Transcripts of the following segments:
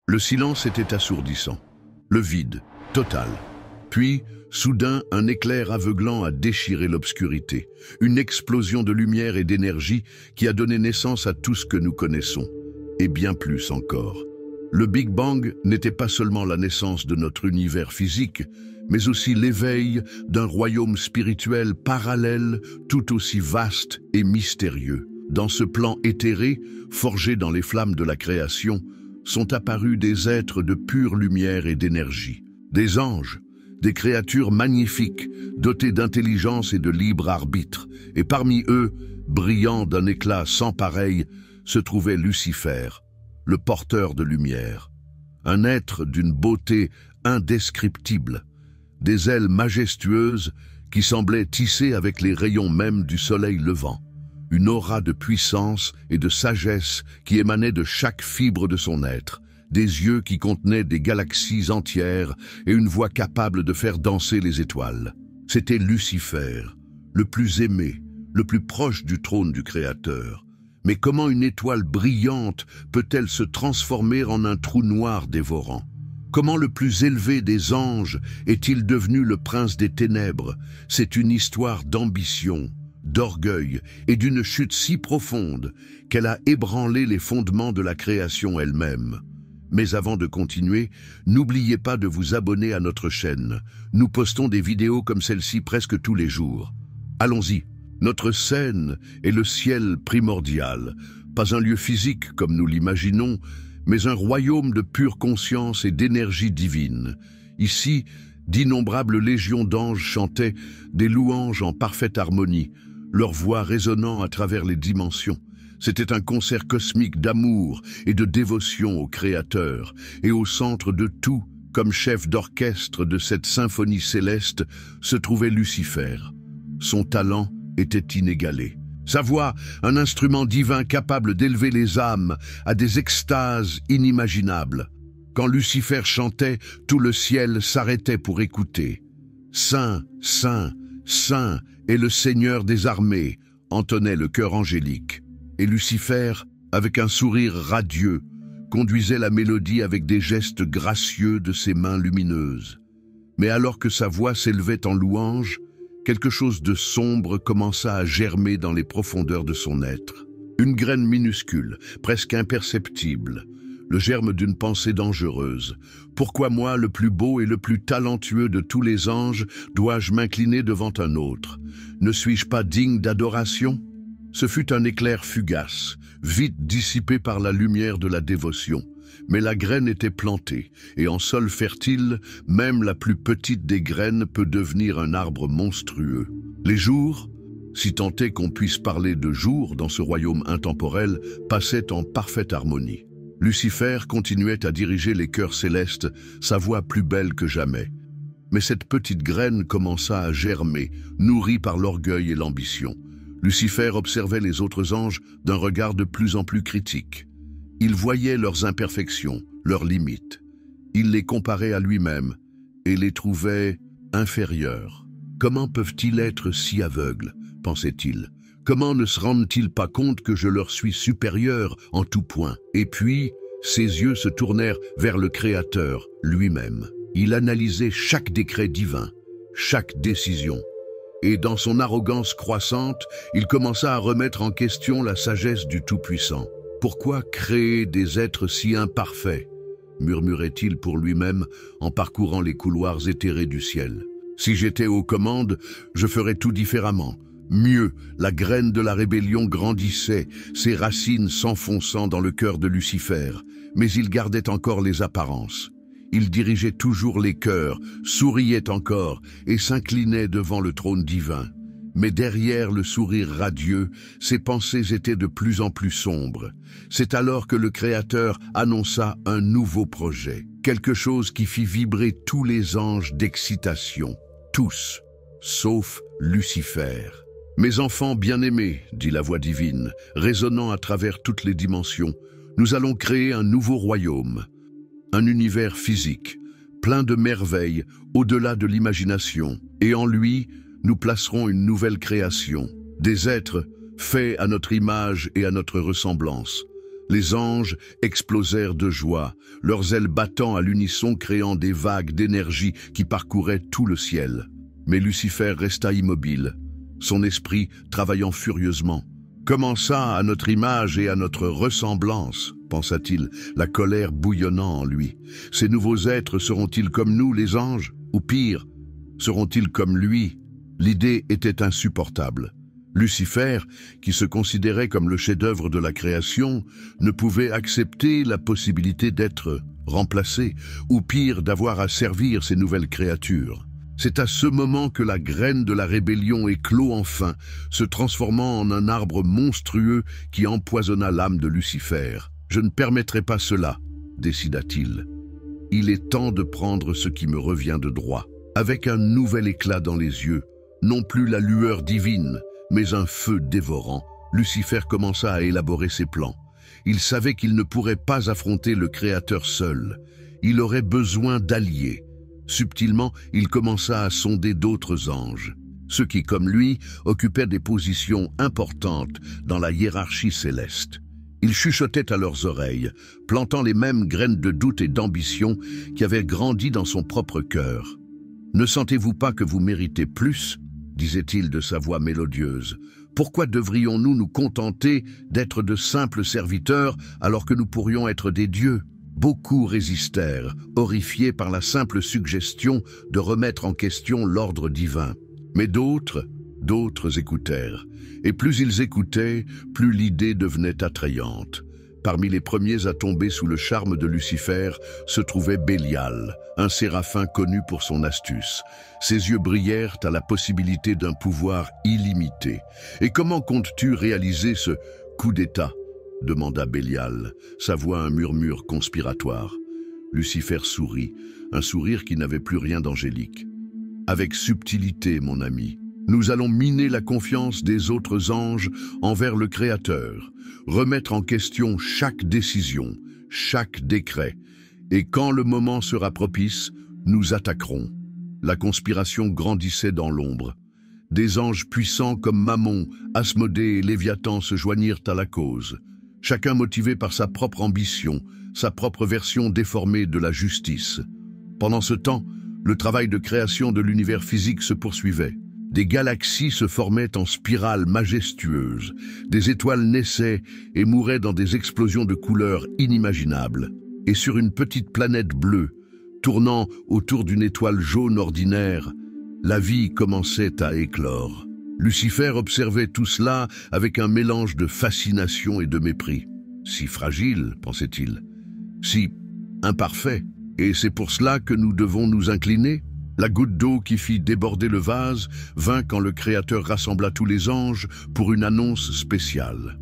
Le silence était assourdissant, le vide, total. Puis, soudain, un éclair aveuglant a déchiré l'obscurité, une explosion de lumière et d'énergie qui a donné naissance à tout ce que nous connaissons, et bien plus encore. Le Big Bang n'était pas seulement la naissance de notre univers physique, mais aussi l'éveil d'un royaume spirituel parallèle tout aussi vaste et mystérieux. Dans ce plan éthéré, forgé dans les flammes de la création, sont apparus des êtres de pure lumière et d'énergie. Des anges, des créatures magnifiques, dotées d'intelligence et de libre arbitre, et parmi eux, brillant d'un éclat sans pareil, se trouvait Lucifer, le porteur de lumière. Un être d'une beauté indescriptible, des ailes majestueuses qui semblaient tisser avec les rayons même du soleil levant, une aura de puissance et de sagesse qui émanait de chaque fibre de son être, des yeux qui contenaient des galaxies entières et une voix capable de faire danser les étoiles. C'était Lucifer, le plus aimé, le plus proche du trône du Créateur. Mais comment une étoile brillante peut-elle se transformer en un trou noir dévorant? Comment le plus élevé des anges est-il devenu le prince des ténèbres? C'est une histoire d'ambition, d'orgueil et d'une chute si profonde qu'elle a ébranlé les fondements de la création elle-même. Mais avant de continuer, n'oubliez pas de vous abonner à notre chaîne. Nous postons des vidéos comme celle-ci presque tous les jours. Allons-y. Notre scène est le ciel primordial, pas un lieu physique comme nous l'imaginons, mais un royaume de pure conscience et d'énergie divine. Ici, d'innombrables légions d'anges chantaient des louanges en parfaite harmonie, leur voix résonnant à travers les dimensions. C'était un concert cosmique d'amour et de dévotion au Créateur, et au centre de tout, comme chef d'orchestre de cette symphonie céleste, se trouvait Lucifer. Son talent était inégalé. Sa voix, un instrument divin capable d'élever les âmes à des extases inimaginables. Quand Lucifer chantait, tout le ciel s'arrêtait pour écouter. « Saint, Saint, Saint est le Seigneur des armées », entonnait le chœur angélique. Et Lucifer, avec un sourire radieux, conduisait la mélodie avec des gestes gracieux de ses mains lumineuses. Mais alors que sa voix s'élevait en louange, quelque chose de sombre commença à germer dans les profondeurs de son être. Une graine minuscule, presque imperceptible, le germe d'une pensée dangereuse. Pourquoi moi, le plus beau et le plus talentueux de tous les anges, dois-je m'incliner devant un autre? Ne suis-je pas digne d'adoration? Ce fut un éclair fugace, vite dissipé par la lumière de la dévotion. Mais la graine était plantée, et en sol fertile, même la plus petite des graines peut devenir un arbre monstrueux. Les jours, si tant est qu'on puisse parler de jours dans ce royaume intemporel, passaient en parfaite harmonie. Lucifer continuait à diriger les chœurs célestes, sa voix plus belle que jamais. Mais cette petite graine commença à germer, nourrie par l'orgueil et l'ambition. Lucifer observait les autres anges d'un regard de plus en plus critique. Il voyait leurs imperfections, leurs limites. Il les comparait à lui-même et les trouvait inférieurs. Comment peuvent-ils être si aveugles, pensait-il? Comment ne se rendent-ils pas compte que je leur suis supérieur en tout point? Et puis, ses yeux se tournèrent vers le Créateur lui-même. Il analysait chaque décret divin, chaque décision. Et dans son arrogance croissante, il commença à remettre en question la sagesse du Tout-Puissant. « Pourquoi créer des êtres si imparfaits ?» murmurait-il pour lui-même en parcourant les couloirs éthérés du ciel. « Si j'étais aux commandes, je ferais tout différemment. Mieux, la graine de la rébellion grandissait, ses racines s'enfonçant dans le cœur de Lucifer, mais il gardait encore les apparences. Il dirigeait toujours les cœurs, souriait encore et s'inclinait devant le trône divin. Mais derrière le sourire radieux, ses pensées étaient de plus en plus sombres. C'est alors que le Créateur annonça un nouveau projet, quelque chose qui fit vibrer tous les anges d'excitation, tous, sauf Lucifer. « Mes enfants bien-aimés, dit la voix divine, résonnant à travers toutes les dimensions, nous allons créer un nouveau royaume, un univers physique, plein de merveilles au-delà de l'imagination, et en lui, nous placerons une nouvelle création, des êtres faits à notre image et à notre ressemblance. Les anges explosèrent de joie, leurs ailes battant à l'unisson créant des vagues d'énergie qui parcouraient tout le ciel. Mais Lucifer resta immobile, son esprit travaillant furieusement. « Comment ça, à notre image et à notre ressemblance ?» pensa-t-il, la colère bouillonnant en lui. « Ces nouveaux êtres seront-ils comme nous, les anges? Ou pire, seront-ils comme lui ?» L'idée était insupportable. Lucifer, qui se considérait comme le chef-d'œuvre de la création, ne pouvait accepter la possibilité d'être remplacé, ou pire, d'avoir à servir ces nouvelles créatures. C'est à ce moment que la graine de la rébellion éclot enfin, se transformant en un arbre monstrueux qui empoisonna l'âme de Lucifer. « Je ne permettrai pas cela, décida-t-il. Il est temps de prendre ce qui me revient de droit. » Avec un nouvel éclat dans les yeux, non plus la lueur divine, mais un feu dévorant, Lucifer commença à élaborer ses plans. Il savait qu'il ne pourrait pas affronter le Créateur seul. Il aurait besoin d'alliés. Subtilement, il commença à sonder d'autres anges, ceux qui, comme lui, occupaient des positions importantes dans la hiérarchie céleste. Il chuchotait à leurs oreilles, plantant les mêmes graines de doute et d'ambition qui avaient grandi dans son propre cœur. « Ne sentez-vous pas que vous méritez plus ?» disait-il de sa voix mélodieuse. « Pourquoi devrions-nous nous contenter d'être de simples serviteurs alors que nous pourrions être des dieux ?» Beaucoup résistèrent, horrifiés par la simple suggestion de remettre en question l'ordre divin. Mais d'autres écoutèrent. Et plus ils écoutaient, plus l'idée devenait attrayante. Parmi les premiers à tomber sous le charme de Lucifer se trouvait Bélial, un séraphin connu pour son astuce. Ses yeux brillèrent à la possibilité d'un pouvoir illimité. « Et comment comptes-tu réaliser ce coup d'État ?» demanda Bélial, sa voix un murmure conspiratoire. Lucifer sourit, un sourire qui n'avait plus rien d'angélique. « Avec subtilité, mon ami. Nous allons miner la confiance des autres anges envers le Créateur, remettre en question chaque décision, chaque décret, et quand le moment sera propice, nous attaquerons. » La conspiration grandissait dans l'ombre. Des anges puissants comme Mammon, Asmodée et Léviathan se joignirent à la cause, chacun motivé par sa propre ambition, sa propre version déformée de la justice. Pendant ce temps, le travail de création de l'univers physique se poursuivait. Des galaxies se formaient en spirales majestueuses, des étoiles naissaient et mouraient dans des explosions de couleurs inimaginables. Et sur une petite planète bleue, tournant autour d'une étoile jaune ordinaire, la vie commençait à éclore. Lucifer observait tout cela avec un mélange de fascination et de mépris. Si fragile, pensait-il, si imparfait, et c'est pour cela que nous devons nous incliner. La goutte d'eau qui fit déborder le vase vint quand le Créateur rassembla tous les anges pour une annonce spéciale.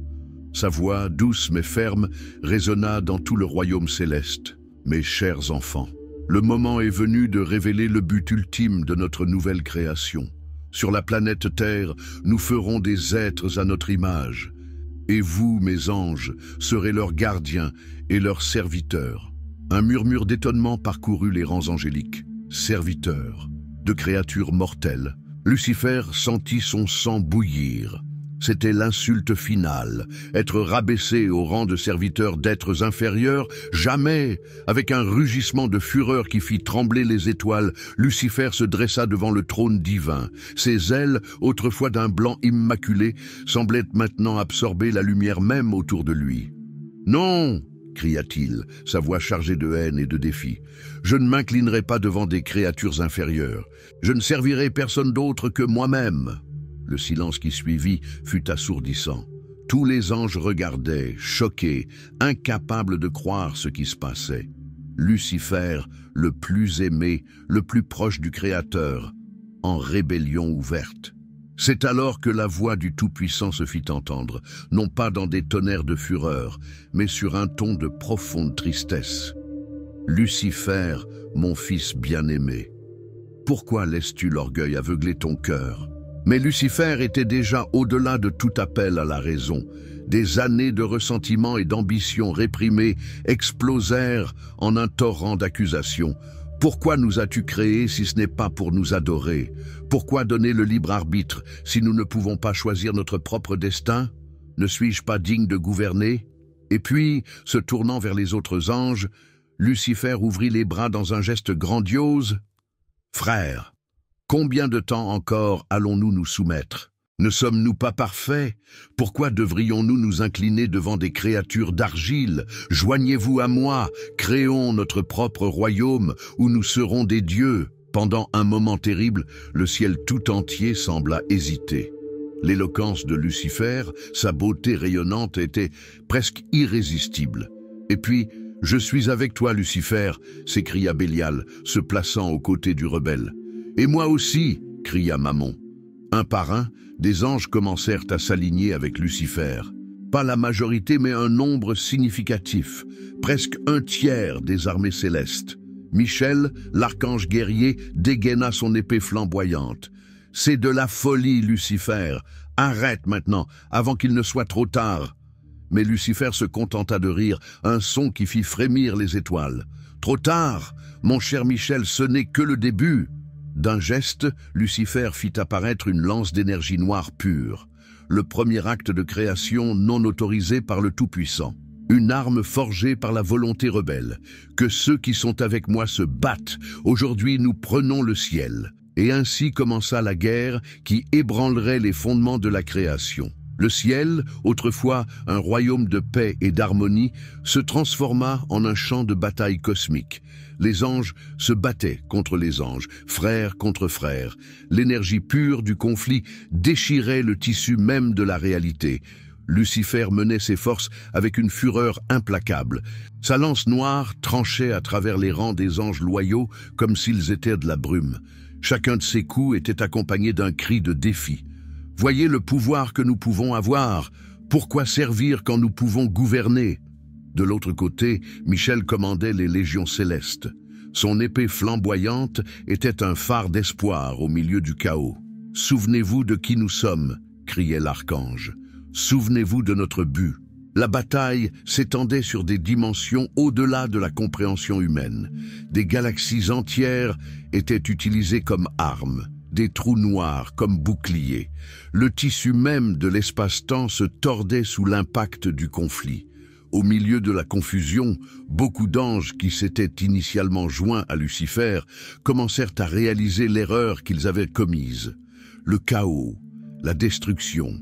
Sa voix, douce mais ferme, résonna dans tout le royaume céleste. « Mes chers enfants, le moment est venu de révéler le but ultime de notre nouvelle création. Sur la planète Terre, nous ferons des êtres à notre image. Et vous, mes anges, serez leurs gardiens et leurs serviteurs. » Un murmure d'étonnement parcourut les rangs angéliques. Serviteur de créatures mortelles, Lucifer sentit son sang bouillir. C'était l'insulte finale, être rabaissé au rang de serviteur d'êtres inférieurs. Jamais, avec un rugissement de fureur qui fit trembler les étoiles, Lucifer se dressa devant le trône divin. Ses ailes, autrefois d'un blanc immaculé, semblaient maintenant absorber la lumière même autour de lui. « Non !» cria-t-il, sa voix chargée de haine et de défi. « Je ne m'inclinerai pas devant des créatures inférieures. Je ne servirai personne d'autre que moi-même. » Le silence qui suivit fut assourdissant. Tous les anges regardaient, choqués, incapables de croire ce qui se passait. Lucifer, le plus aimé, le plus proche du Créateur, en rébellion ouverte. C'est alors que la voix du Tout-Puissant se fit entendre, non pas dans des tonnerres de fureur, mais sur un ton de profonde tristesse. « Lucifer, mon fils bien-aimé, pourquoi laisses-tu l'orgueil aveugler ton cœur ?» Mais Lucifer était déjà au-delà de tout appel à la raison. Des années de ressentiment et d'ambition réprimées explosèrent en un torrent d'accusations. Pourquoi nous as-tu créés si ce n'est pas pour nous adorer? Pourquoi donner le libre arbitre si nous ne pouvons pas choisir notre propre destin? Ne suis-je pas digne de gouverner? Et puis, se tournant vers les autres anges, Lucifer ouvrit les bras dans un geste grandiose. « Frères, combien de temps encore allons-nous nous soumettre ? Ne sommes-nous pas parfaits? Pourquoi devrions-nous nous incliner devant des créatures d'argile? Joignez-vous à moi, créons notre propre royaume où nous serons des dieux. » Pendant un moment terrible, le ciel tout entier sembla hésiter. L'éloquence de Lucifer, sa beauté rayonnante était presque irrésistible. Et puis, « Je suis avec toi, Lucifer !» s'écria Bélial, se plaçant aux côtés du rebelle. « Et moi aussi !» cria Mammon. Un par un, des anges commencèrent à s'aligner avec Lucifer. Pas la majorité, mais un nombre significatif, presque un tiers des armées célestes. Michel, l'archange guerrier, dégaina son épée flamboyante. « C'est de la folie, Lucifer. Arrête maintenant, avant qu'il ne soit trop tard. » Mais Lucifer se contenta de rire, un son qui fit frémir les étoiles. « Trop tard, mon cher Michel, ce n'est que le début. » D'un geste, Lucifer fit apparaître une lance d'énergie noire pure, le premier acte de création non autorisé par le Tout-Puissant. Une arme forgée par la volonté rebelle. Que ceux qui sont avec moi se battent. Aujourd'hui, nous prenons le ciel. Et ainsi commença la guerre qui ébranlerait les fondements de la création. Le ciel, autrefois un royaume de paix et d'harmonie, se transforma en un champ de bataille cosmique. Les anges se battaient contre les anges, frères contre frères. L'énergie pure du conflit déchirait le tissu même de la réalité. Lucifer menait ses forces avec une fureur implacable. Sa lance noire tranchait à travers les rangs des anges loyaux comme s'ils étaient de la brume. Chacun de ses coups était accompagné d'un cri de défi. « Voyez le pouvoir que nous pouvons avoir. Pourquoi servir quand nous pouvons gouverner ?» De l'autre côté, Michel commandait les légions célestes. Son épée flamboyante était un phare d'espoir au milieu du chaos. « Souvenez-vous de qui nous sommes » criait l'archange. « Souvenez-vous de notre but. » La bataille s'étendait sur des dimensions au-delà de la compréhension humaine. Des galaxies entières étaient utilisées comme armes, des trous noirs comme boucliers. Le tissu même de l'espace-temps se tordait sous l'impact du conflit. Au milieu de la confusion, beaucoup d'anges qui s'étaient initialement joints à Lucifer commencèrent à réaliser l'erreur qu'ils avaient commise. Le chaos, la destruction,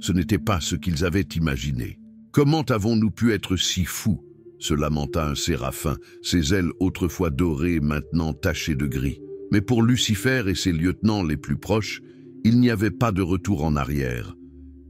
ce n'était pas ce qu'ils avaient imaginé. « Comment avons-nous pu être si fous ?» se lamenta un séraphin, ses ailes autrefois dorées maintenant tachées de gris. Mais pour Lucifer et ses lieutenants les plus proches, il n'y avait pas de retour en arrière.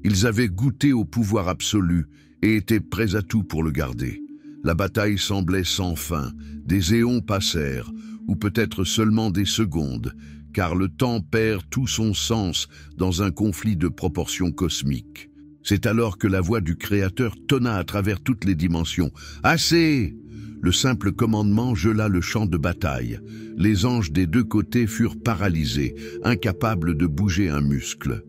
Ils avaient goûté au pouvoir absolu et étaient prêts à tout pour le garder. La bataille semblait sans fin, des éons passèrent, ou peut-être seulement des secondes, car le temps perd tout son sens dans un conflit de proportions cosmiques. C'est alors que la voix du Créateur tonna à travers toutes les dimensions. « Assez !» Le simple commandement gela le champ de bataille. Les anges des deux côtés furent paralysés, incapables de bouger un muscle.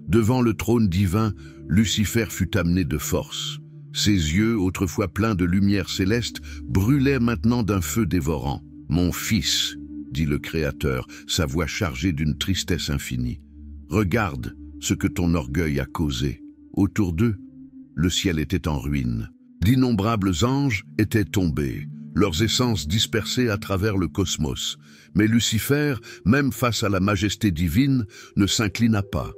Devant le trône divin, Lucifer fut amené de force. Ses yeux, autrefois pleins de lumière céleste, brûlaient maintenant d'un feu dévorant. « Mon fils !» dit le Créateur, sa voix chargée d'une tristesse infinie. « Regarde ce que ton orgueil a causé. » Autour d'eux, le ciel était en ruine. D'innombrables anges étaient tombés, leurs essences dispersées à travers le cosmos. Mais Lucifer, même face à la majesté divine, ne s'inclina pas.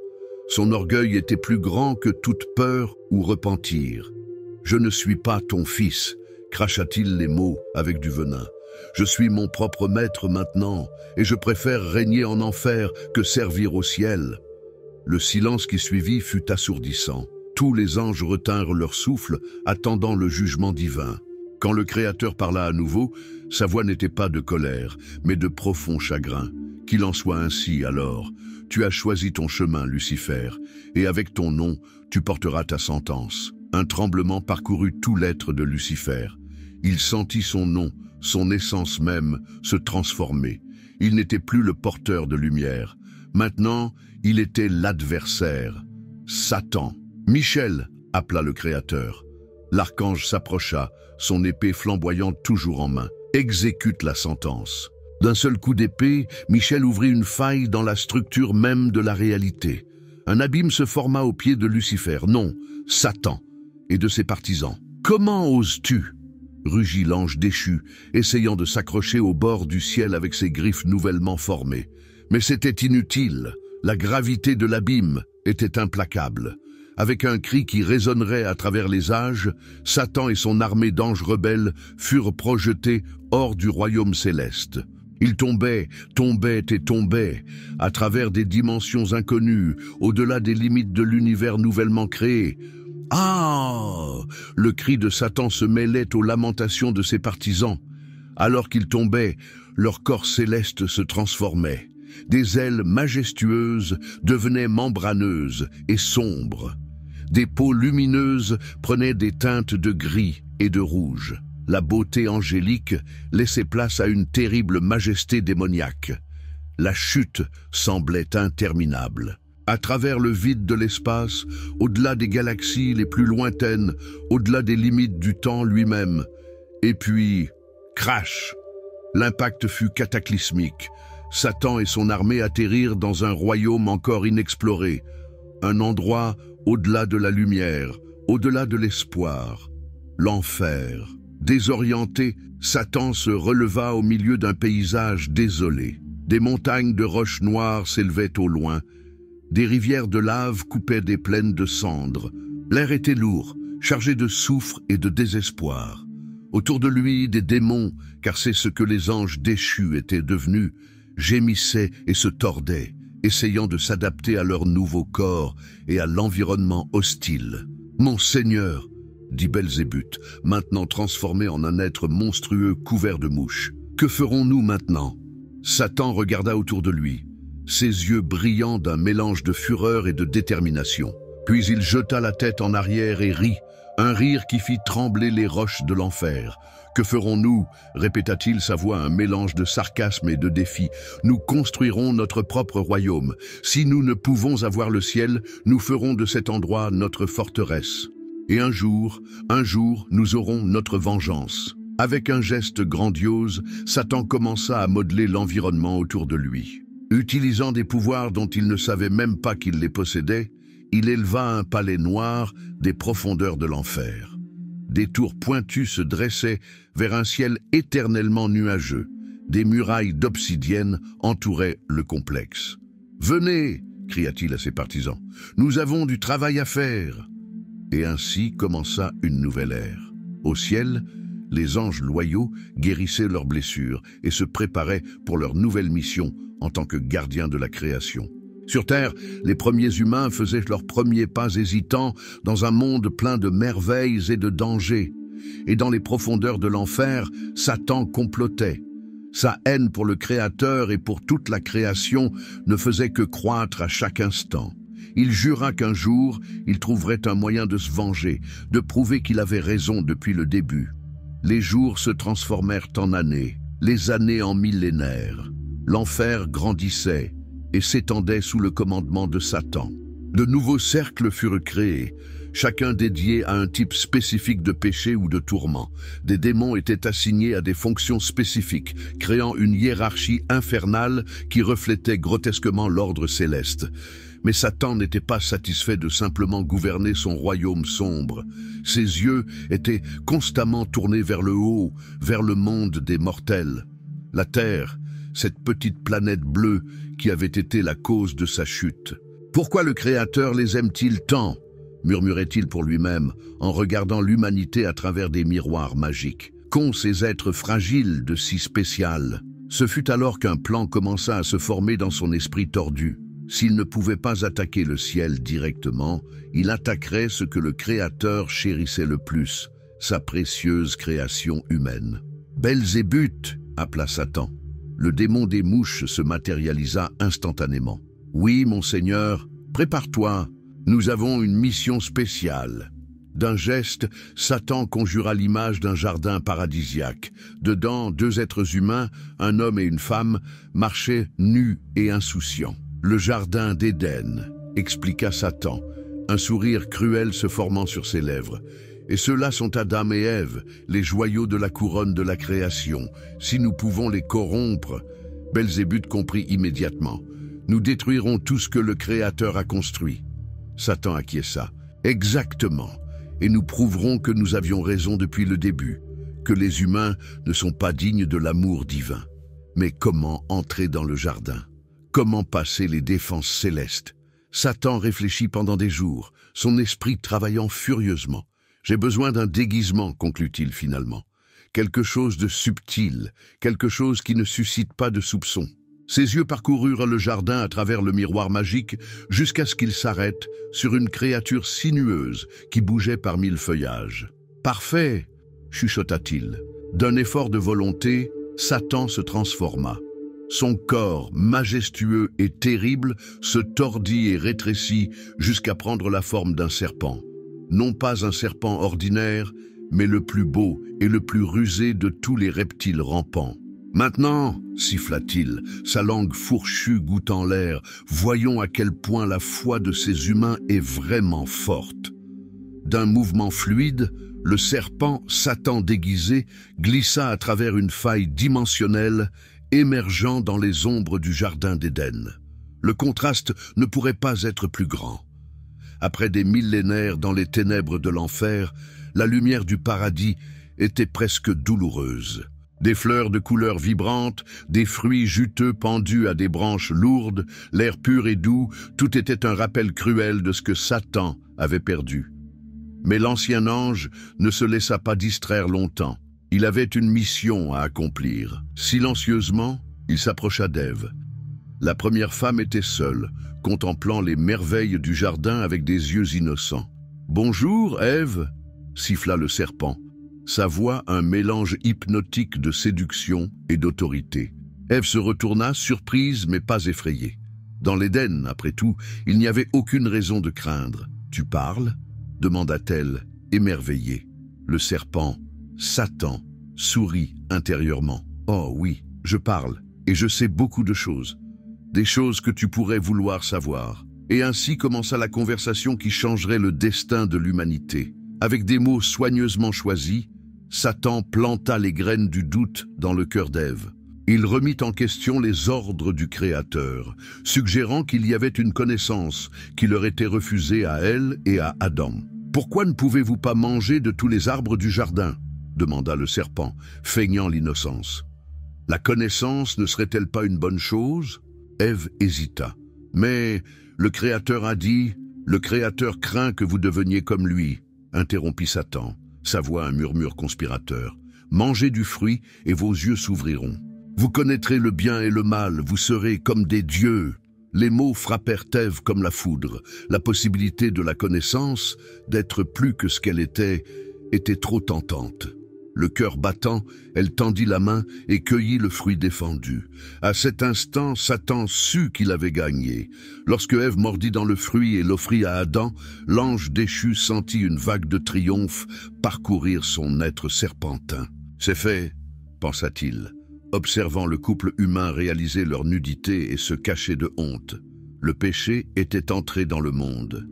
Son orgueil était plus grand que toute peur ou repentir. « Je ne suis pas ton fils », cracha-t-il les mots avec du venin. « Je suis mon propre maître maintenant, et je préfère régner en enfer que servir au ciel. » Le silence qui suivit fut assourdissant. Tous les anges retinrent leur souffle, attendant le jugement divin. Quand le Créateur parla à nouveau, sa voix n'était pas de colère, mais de profond chagrin. « Qu'il en soit ainsi, alors. Tu as choisi ton chemin, Lucifer, et avec ton nom, tu porteras ta sentence. » Un tremblement parcourut tout l'être de Lucifer. Il sentit son nom, son essence même, se transformer. Il n'était plus le porteur de lumière. Maintenant, il était l'adversaire, Satan. « Michel !» appela le Créateur. L'archange s'approcha, son épée flamboyante toujours en main. « Exécute la sentence. » D'un seul coup d'épée, Michel ouvrit une faille dans la structure même de la réalité. Un abîme se forma au pied de Lucifer, non, Satan, et de ses partisans. Comment oses-tu » rugit l'ange déchu, essayant de s'accrocher au bord du ciel avec ses griffes nouvellement formées. Mais c'était inutile, la gravité de l'abîme était implacable. Avec un cri qui résonnerait à travers les âges, Satan et son armée d'anges rebelles furent projetés hors du royaume céleste. Ils tombaient, tombaient et tombaient, à travers des dimensions inconnues, au-delà des limites de l'univers nouvellement créé. Ah ! Le cri de Satan se mêlait aux lamentations de ses partisans. Alors qu'ils tombaient, leur corps céleste se transformait. Des ailes majestueuses devenaient membraneuses et sombres. Des peaux lumineuses prenaient des teintes de gris et de rouge. La beauté angélique laissait place à une terrible majesté démoniaque. La chute semblait interminable. À travers le vide de l'espace, au-delà des galaxies les plus lointaines, au-delà des limites du temps lui-même. Et puis, crash! L'impact fut cataclysmique. Satan et son armée atterrirent dans un royaume encore inexploré, un endroit au-delà de la lumière, au-delà de l'espoir, l'enfer. Désorienté, Satan se releva au milieu d'un paysage désolé. Des montagnes de roches noires s'élevaient au loin. Des rivières de lave coupaient des plaines de cendres. L'air était lourd, chargé de soufre et de désespoir. Autour de lui, des démons, car c'est ce que les anges déchus étaient devenus, gémissaient et se tordaient, essayant de s'adapter à leur nouveau corps et à l'environnement hostile. « Mon Seigneur !» dit Belzébuth, maintenant transformé en un être monstrueux couvert de mouches. « Que ferons-nous maintenant ?» Satan regarda autour de lui, ses yeux brillants d'un mélange de fureur et de détermination. Puis il jeta la tête en arrière et rit, un rire qui fit trembler les roches de l'enfer. « Que ferons-nous » répéta-t-il, sa voix un mélange de sarcasme et de défi. « Nous construirons notre propre royaume. Si nous ne pouvons avoir le ciel, nous ferons de cet endroit notre forteresse. Et un jour, nous aurons notre vengeance. » Avec un geste grandiose, Satan commença à modeler l'environnement autour de lui. Utilisant des pouvoirs dont il ne savait même pas qu'il les possédait, il éleva un palais noir des profondeurs de l'enfer. Des tours pointues se dressaient vers un ciel éternellement nuageux. Des murailles d'obsidienne entouraient le complexe. « Venez !» cria-t-il à ses partisans. « Nous avons du travail à faire !» Et ainsi commença une nouvelle ère. Au ciel, les anges loyaux guérissaient leurs blessures et se préparaient pour leur nouvelle mission en tant que gardiens de la création. Sur Terre, les premiers humains faisaient leurs premiers pas hésitants dans un monde plein de merveilles et de dangers. Et dans les profondeurs de l'enfer, Satan complotait. Sa haine pour le Créateur et pour toute la création ne faisait que croître à chaque instant. Il jura qu'un jour, il trouverait un moyen de se venger, de prouver qu'il avait raison depuis le début. Les jours se transformèrent en années, les années en millénaires. L'enfer grandissait et s'étendait sous le commandement de Satan. De nouveaux cercles furent créés, chacun dédié à un type spécifique de péché ou de tourment. Des démons étaient assignés à des fonctions spécifiques, créant une hiérarchie infernale qui reflétait grotesquement l'ordre céleste. Mais Satan n'était pas satisfait de simplement gouverner son royaume sombre. Ses yeux étaient constamment tournés vers le haut, vers le monde des mortels. La Terre, cette petite planète bleue qui avait été la cause de sa chute. « Pourquoi le Créateur les aime-t-il tant ?» murmurait-il pour lui-même, en regardant l'humanité à travers des miroirs magiques. Qu'ont ces êtres fragiles de si spécial? Ce fut alors qu'un plan commença à se former dans son esprit tordu. S'il ne pouvait pas attaquer le ciel directement, il attaquerait ce que le Créateur chérissait le plus, sa précieuse création humaine. « Belzébuth » appela Satan. Le démon des mouches se matérialisa instantanément. « Oui, mon Seigneur, prépare-toi, nous avons une mission spéciale. » D'un geste, Satan conjura l'image d'un jardin paradisiaque. Dedans, deux êtres humains, un homme et une femme, marchaient nus et insouciants. « Le jardin d'Éden », expliqua Satan, un sourire cruel se formant sur ses lèvres. « Et ceux-là sont Adam et Ève, les joyaux de la couronne de la création. Si nous pouvons les corrompre... » Belzébuth comprit immédiatement. « Nous détruirons tout ce que le Créateur a construit. » Satan acquiesça. « Exactement. et nous prouverons que nous avions raison depuis le début, que les humains ne sont pas dignes de l'amour divin. Mais comment entrer dans le jardin? Comment passer les défenses célestes? Satan réfléchit pendant des jours, son esprit travaillant furieusement. J'ai besoin d'un déguisement, conclut-il finalement. Quelque chose de subtil, quelque chose qui ne suscite pas de soupçon. Ses yeux parcoururent le jardin à travers le miroir magique jusqu'à ce qu'il s'arrête sur une créature sinueuse qui bougeait parmi le feuillage. « Parfait !» chuchota-t-il. D'un effort de volonté, Satan se transforma. Son corps, majestueux et terrible, se tordit et rétrécit jusqu'à prendre la forme d'un serpent. Non pas un serpent ordinaire, mais le plus beau et le plus rusé de tous les reptiles rampants. « Maintenant, siffla-t-il, sa langue fourchue goûtant l'air, voyons à quel point la foi de ces humains est vraiment forte. » D'un mouvement fluide, le serpent, Satan déguisé, glissa à travers une faille dimensionnelle, émergeant dans les ombres du jardin d'Éden. Le contraste ne pourrait pas être plus grand. Après des millénaires dans les ténèbres de l'enfer, la lumière du paradis était presque douloureuse. Des fleurs de couleurs vibrantes, des fruits juteux pendus à des branches lourdes, l'air pur et doux, tout était un rappel cruel de ce que Satan avait perdu. Mais l'ancien ange ne se laissa pas distraire longtemps. Il avait une mission à accomplir. Silencieusement, il s'approcha d'Ève. La première femme était seule, contemplant les merveilles du jardin avec des yeux innocents. « Bonjour, Ève !» siffla le serpent. Sa voix un mélange hypnotique de séduction et d'autorité. Ève se retourna, surprise mais pas effrayée. Dans l'Éden, après tout, il n'y avait aucune raison de craindre. « Tu parles ?» demanda-t-elle, émerveillée. Le serpent, Satan, sourit intérieurement. « Oh oui, je parle, et je sais beaucoup de choses. Des choses que tu pourrais vouloir savoir. » Et ainsi commença la conversation qui changerait le destin de l'humanité. Avec des mots soigneusement choisis, Satan planta les graines du doute dans le cœur d'Ève. Il remit en question les ordres du Créateur, suggérant qu'il y avait une connaissance qui leur était refusée à elle et à Adam. « Pourquoi ne pouvez-vous pas manger de tous les arbres du jardin ?» demanda le serpent, feignant l'innocence. « La connaissance ne serait-elle pas une bonne chose ?» Ève hésita. « Mais le Créateur a dit, le Créateur craint que vous deveniez comme lui, » interrompit Satan, sa voix un murmure conspirateur. « Mangez du fruit et vos yeux s'ouvriront. Vous connaîtrez le bien et le mal, vous serez comme des dieux. » Les mots frappèrent Ève comme la foudre. La possibilité de la connaissance, d'être plus que ce qu'elle était trop tentante. Le cœur battant, elle tendit la main et cueillit le fruit défendu. À cet instant, Satan sut qu'il avait gagné. Lorsque Ève mordit dans le fruit et l'offrit à Adam, l'ange déchu sentit une vague de triomphe parcourir son être serpentin. « C'est fait », pensa-t-il, observant le couple humain réaliser leur nudité et se cacher de honte. Le péché était entré dans le monde.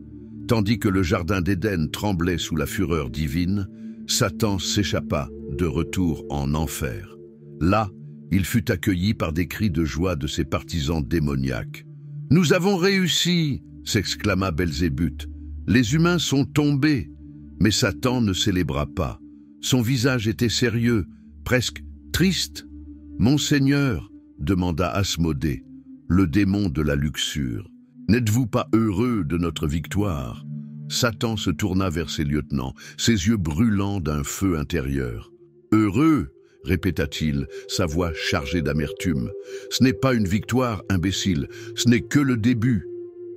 Tandis que le jardin d'Éden tremblait sous la fureur divine, Satan s'échappa de retour en enfer. Là, il fut accueilli par des cris de joie de ses partisans démoniaques. « Nous avons réussi !» s'exclama Belzébuth. « Les humains sont tombés !» Mais Satan ne célébra pas. Son visage était sérieux, presque triste. « Mon Seigneur !» demanda Asmodée, le démon de la luxure. « N'êtes-vous pas heureux de notre victoire ?» Satan se tourna vers ses lieutenants, ses yeux brûlants d'un feu intérieur. « Heureux !» répéta-t-il, sa voix chargée d'amertume. « Ce n'est pas une victoire, imbécile, ce n'est que le début. »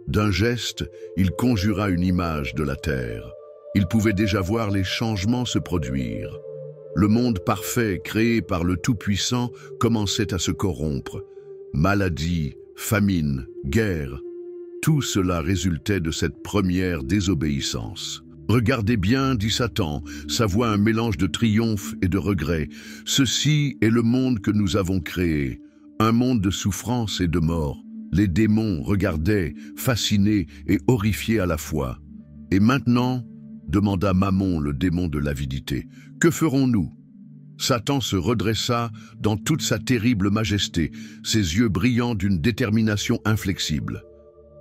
D'un geste, il conjura une image de la terre. Il pouvait déjà voir les changements se produire. Le monde parfait créé par le Tout-Puissant commençait à se corrompre. Maladie, famine, guerre, tout cela résultait de cette première désobéissance. « Regardez bien, dit Satan, sa voix un mélange de triomphe et de regret. Ceci est le monde que nous avons créé, un monde de souffrance et de mort. Les démons regardaient, fascinés et horrifiés à la fois. Et maintenant, demanda Mammon, le démon de l'avidité, que ferons-nous ? Satan se redressa dans toute sa terrible majesté, ses yeux brillants d'une détermination inflexible.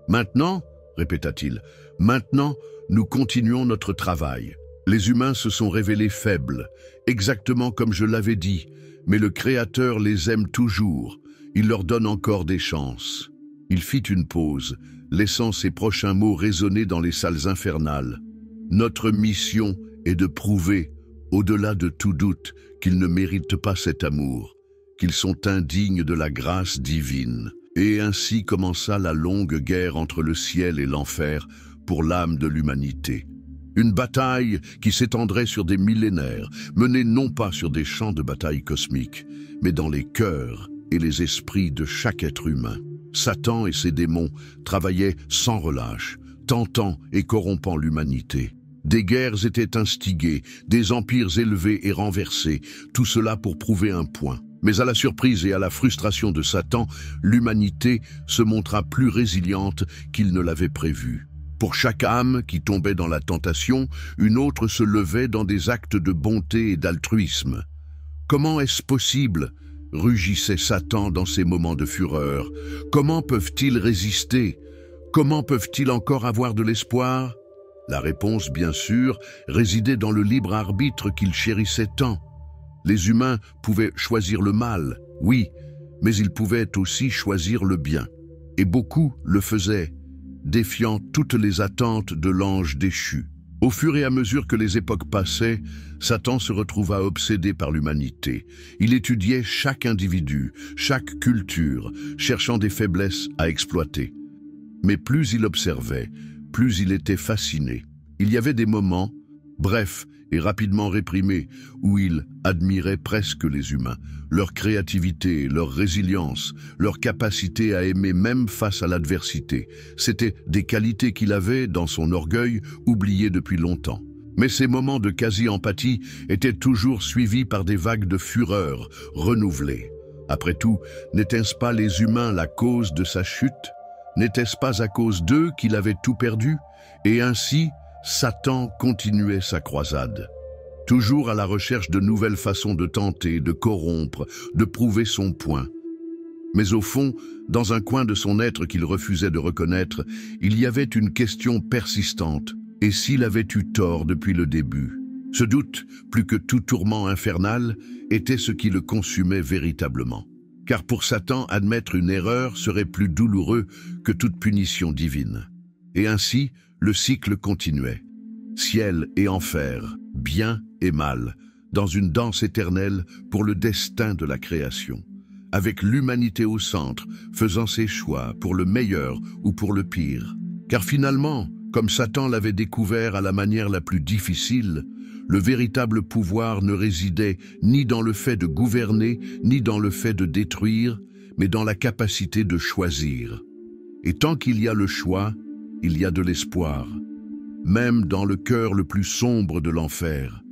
Maintenant, répéta-t-il, maintenant, nous continuons notre travail. Les humains se sont révélés faibles, exactement comme je l'avais dit, mais le Créateur les aime toujours, il leur donne encore des chances. Il fit une pause, laissant ses prochains mots résonner dans les salles infernales. Notre mission est de prouver, au-delà de tout doute, qu'ils ne méritent pas cet amour, qu'ils sont indignes de la grâce divine. Et ainsi commença la longue guerre entre le ciel et l'enfer pour l'âme de l'humanité. Une bataille qui s'étendrait sur des millénaires, menée non pas sur des champs de bataille cosmiques, mais dans les cœurs et les esprits de chaque être humain. Satan et ses démons travaillaient sans relâche, tentant et corrompant l'humanité. Des guerres étaient instiguées, des empires élevés et renversés, tout cela pour prouver un point. Mais à la surprise et à la frustration de Satan, l'humanité se montra plus résiliente qu'il ne l'avait prévu. Pour chaque âme qui tombait dans la tentation, une autre se levait dans des actes de bonté et d'altruisme. « Comment est-ce possible ?» rugissait Satan dans ces moments de fureur. « Comment peuvent-ils résister? Comment peuvent-ils encore avoir de l'espoir ?» La réponse, bien sûr, résidait dans le libre arbitre qu'ils chérissaient tant. Les humains pouvaient choisir le mal, oui, mais ils pouvaient aussi choisir le bien. Et beaucoup le faisaient, défiant toutes les attentes de l'ange déchu. Au fur et à mesure que les époques passaient, Satan se retrouva obsédé par l'humanité. Il étudiait chaque individu, chaque culture, cherchant des faiblesses à exploiter. Mais plus il observait, plus il était fasciné. Il y avait des moments, brefs et rapidement réprimés, où il admirait presque les humains, leur créativité, leur résilience, leur capacité à aimer même face à l'adversité. C'étaient des qualités qu'il avait, dans son orgueil, oubliées depuis longtemps. Mais ces moments de quasi-empathie étaient toujours suivis par des vagues de fureur renouvelées. Après tout, n'étaient-ce pas les humains la cause de sa chute? N'était-ce pas à cause d'eux qu'il avait tout perdu? Et ainsi, Satan continuait sa croisade, toujours à la recherche de nouvelles façons de tenter, de corrompre, de prouver son point. Mais au fond, dans un coin de son être qu'il refusait de reconnaître, il y avait une question persistante. Et s'il avait eu tort depuis le début? Ce doute, plus que tout tourment infernal, était ce qui le consumait véritablement. Car pour Satan, admettre une erreur serait plus douloureux que toute punition divine. Et ainsi, le cycle continuait. Ciel et enfer, bien et mal, dans une danse éternelle pour le destin de la création. Avec l'humanité au centre, faisant ses choix pour le meilleur ou pour le pire. Car finalement, comme Satan l'avait découvert à la manière la plus difficile, le véritable pouvoir ne résidait ni dans le fait de gouverner, ni dans le fait de détruire, mais dans la capacité de choisir. Et tant qu'il y a le choix, il y a de l'espoir. Même dans le cœur le plus sombre de l'enfer,